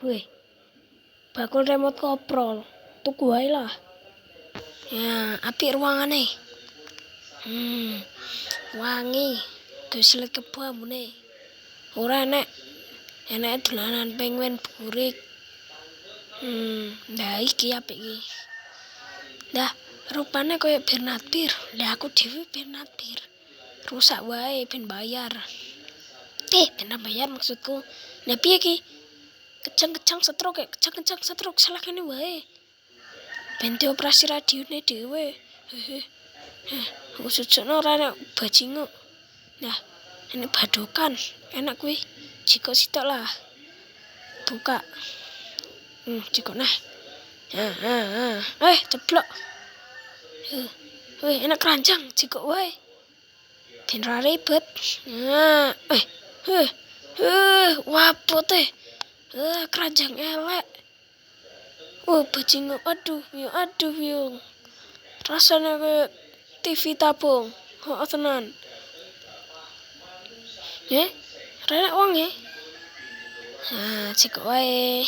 Wih, bakul remote koprol. Tuku wae lah. Ya, apik ruangane. Wangi. Dosilet kebo ambune. Ora enek dolanan penguin burik. Nah iki apik iki. Dah, rupane koyo Bernard Beer. Lah aku dhewe Bernard Beer. Rusak wae ben bayar. Ben bayar maksudku. Lah piye iki? Kejang-kejang setruk salah kene wae. Ben dioperasi radione dhewe. Usut-usutno ora enak bajingan. Nah, ini badokan. Enak kuwi. Jiko sitok lah. Buka. Jiko nah. Ceblok. Enak keranjang jiko wae. Ben ra ribet. Wapot keranjang elek. Bajingan aduh yo. Rasane kayak TV tabung. Tenan. Renek wong jiko wae.